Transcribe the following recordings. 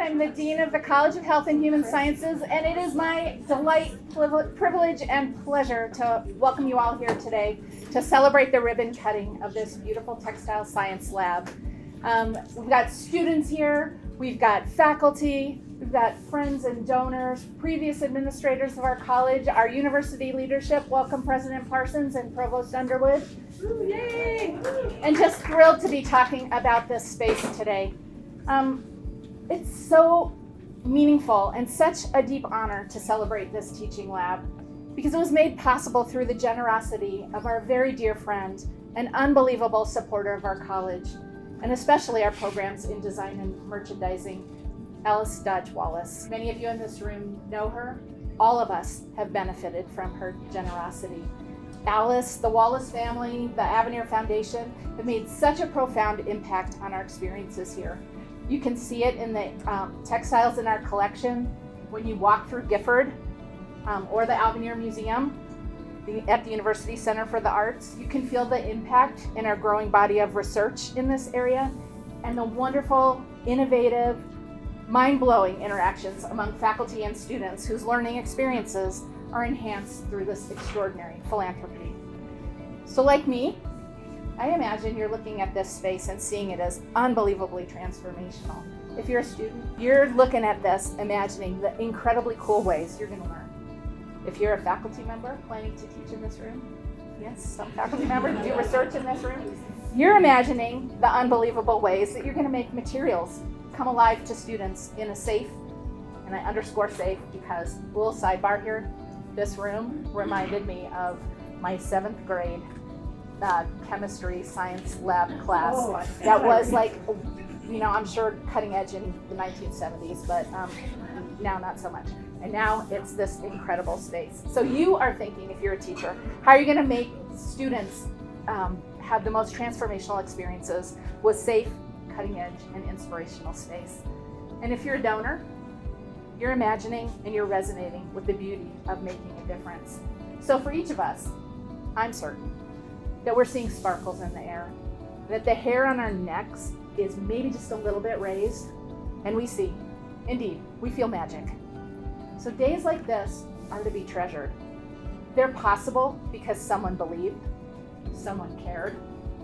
I'm the Dean of the College of Health and Human Sciences, and it is my delight, privilege, and pleasure to welcome you all here today to celebrate the ribbon cutting of this beautiful textile science lab. We've got students here, we've got faculty, we've got friends and donors, previous administrators of our college, our university leadership. Welcome President Parsons and Provost Underwood. Yay! And just thrilled to be talking about this space today. It's so meaningful and such a deep honor to celebrate this teaching lab because it was made possible through the generosity of our very dear friend and unbelievable supporter of our college, and especially our programs in design and merchandising, Alice Dodge Wallace. Many of you in this room know her. All of us have benefited from her generosity. Alice, the Wallace family, the Avenir Foundation have made such a profound impact on our experiences here. You can see it in the textiles in our collection when you walk through Gifford or the Avenir Museum at the University Center for the Arts. You can feel the impact in our growing body of research in this area and the wonderful, innovative, mind-blowing interactions among faculty and students whose learning experiences are enhanced through this extraordinary philanthropy. So like me, I imagine you're looking at this space and seeing it as unbelievably transformational. If you're a student, you're looking at this imagining the incredibly cool ways you're going to learn. If you're a faculty member planning to teach in this room, yes, some faculty members do research in this room, you're imagining the unbelievable ways that you're going to make materials come alive to students in a safe, and I underscore safe because, a little sidebar here, this room reminded me of my 7th grade chemistry science lab class. That was like, I'm sure cutting edge in the 1970s, but now not so much. And now it's this incredible space. So you are thinking, if you're a teacher, how are you going to make students have the most transformational experiences with safe, cutting edge, and inspirational space? And if you're a donor, you're imagining and you're resonating with the beauty of making a difference. So for each of us, I'm certain that we're seeing sparkles in the air, that the hair on our necks is maybe just a little bit raised, and we see, indeed, we feel magic. So days like this are to be treasured. They're possible because someone believed, someone cared,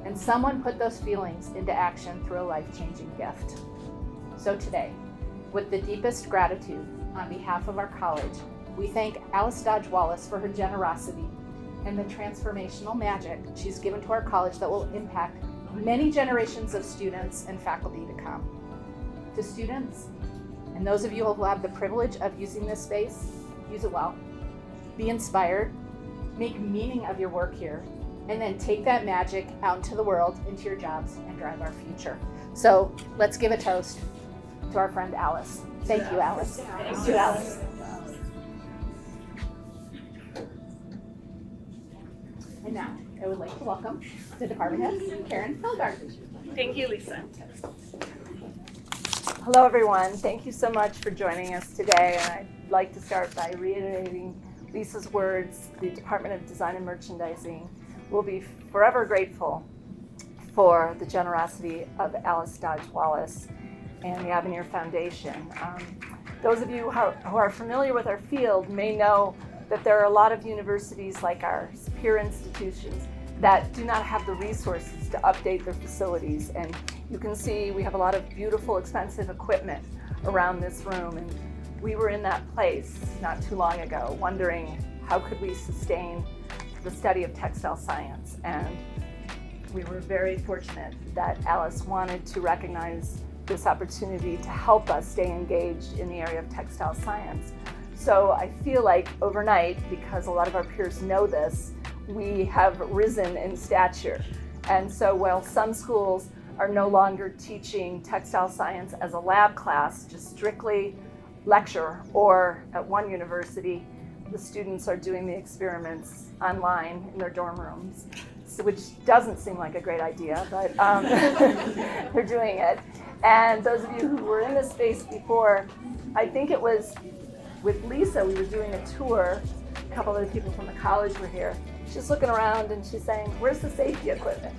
and someone put those feelings into action through a life-changing gift. So today, with the deepest gratitude on behalf of our college, we thank Alice Dodge Wallace for her generosity and the transformational magic she's given to our college that will impact many generations of students and faculty to come. To students, and those of you who will have the privilege of using this space, use it well. Be inspired, make meaning of your work here, and then take that magic out into the world, into your jobs, and drive our future. So let's give a toast to our friend Alice. Thank you, Alice. Thank you, Alice. And now, I would like to welcome the department head, Karen Hildart. Thank you, Lisa. Hello, everyone. Thank you so much for joining us today. And I'd like to start by reiterating Lisa's words. The Department of Design and Merchandising will be forever grateful for the generosity of Alice Dodge Wallace and the Avenir Foundation. Those of you who are familiar with our field may know that there are a lot of universities like ours, peer institutions, that do not have the resources to update their facilities. And you can see we have a lot of beautiful, expensive equipment around this room. And we were in that place not too long ago, wondering how could we sustain the study of textile science. And we were very fortunate that Alice wanted to recognize this opportunity to help us stay engaged in the area of textile science. So I feel like overnight, because a lot of our peers know this, we have risen in stature. And so while some schools are no longer teaching textile science as a lab class, just strictly lecture, or at one university, the students are doing the experiments online in their dorm rooms, which doesn't seem like a great idea, but they're doing it. And those of you who were in this space before, I think it was with Lisa, we were doing a tour. A couple other people from the college were here. She's looking around and she's saying, where's the safety equipment?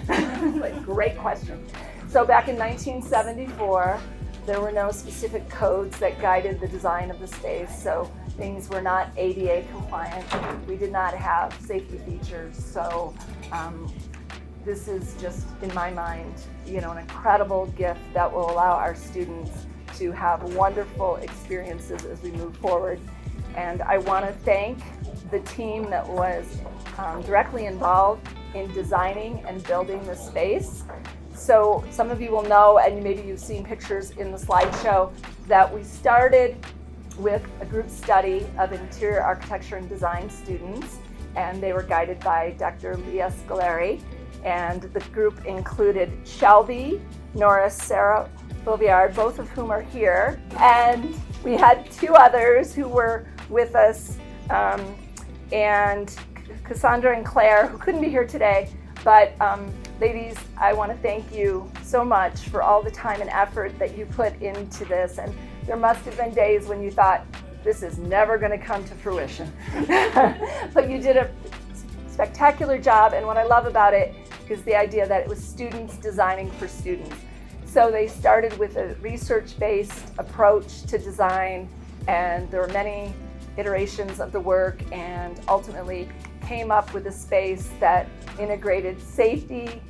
Like, great question. So back in 1974, There were no specific codes that guided the design of the space, so things were not ADA compliant. We did not have safety features, so this is just, in my mind, an incredible gift that will allow our students to have wonderful experiences as we move forward. And I want to thank the team that was directly involved in designing and building the space. So some of you will know, and maybe you've seen pictures in the slideshow, that we started with a group study of interior architecture and design students, and they were guided by Dr. Leah Scolari. And the group included Shelby, Norris, Sarah Boviard, both of whom are here. And we had two others who were with us, and Cassandra and Claire, who couldn't be here today. But ladies, I want to thank you so much for all the time and effort that you put into this. And there must have been days when you thought, this is never going to come to fruition. But you did a spectacular job, and what I love about it is the idea that it was students designing for students. So they started with a research-based approach to design, and there were many iterations of the work, and ultimately came up with a space that integrated safety,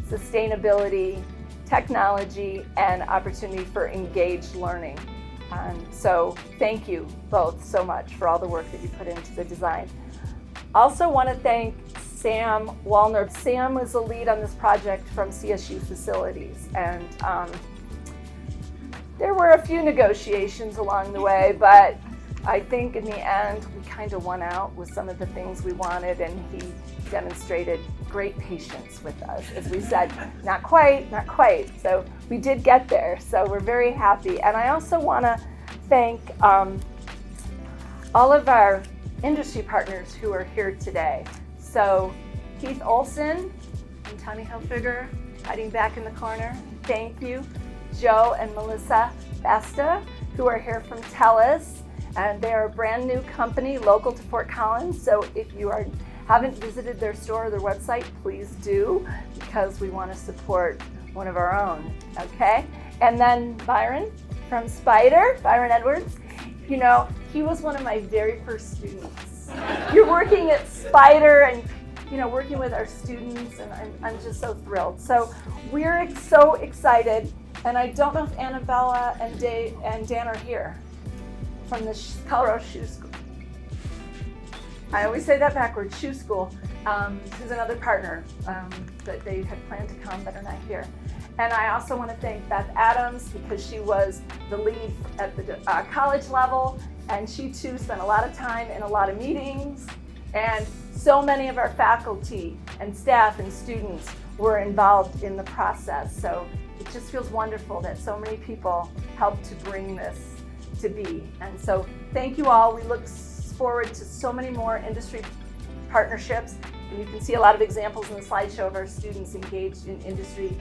sustainability, technology, and opportunity for engaged learning. So thank you both so much for all the work that you put into the design. Also want to thank Sam Wallner. Sam was the lead on this project from CSU Facilities, and there were a few negotiations along the way, but I think in the end we kind of won out with some of the things we wanted, and he demonstrated great patience with us. As we said, not quite, not quite. So we did get there, so we're very happy. And I also want to thank all of our industry partners who are here today. So Keith Olson and Tommy Hilfiger, hiding back in the corner, thank you. Joe and Melissa Besta, who are here from TELUS, and they are a brand new company local to Fort Collins. So if you haven't visited their store or their website, please do, because we want to support one of our own, okay? And then Byron from Spider, Byron Edwards, he was one of my very first students. You're working at Spider and working with our students, and I'm just so thrilled. So we're so excited, and I don't know if Annabella and Dan are here from the Colorado Shoe School. I always say that backwards, Shoe School, who's another partner that they had planned to come but are not here. And I also want to thank Beth Adams, because she was the lead at the college level, and she too spent a lot of time in a lot of meetings, and so many of our faculty and staff and students were involved in the process. So it just feels wonderful that so many people helped to bring this to be. And so thank you all. We look forward to so many more industry partnerships, and you can see a lot of examples in the slideshow of our students engaged in industry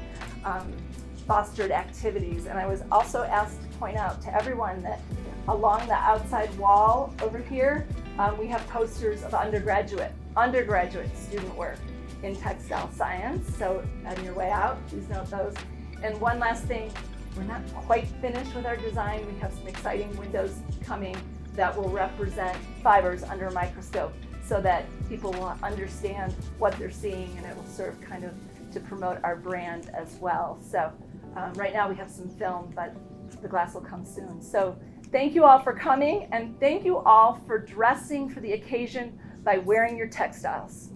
fostered activities. And I was also asked to point out to everyone that along the outside wall over here, we have posters of undergraduate student work in textile science. So on your way out, please note those. And one last thing, we're not quite finished with our design. We have some exciting windows coming that will represent fibers under a microscope, so that people will understand what they're seeing, and it will serve kind of to promote our brand as well. So right now we have some film, but the glass will come soon. So thank you all for coming, and thank you all for dressing for the occasion by wearing your textiles.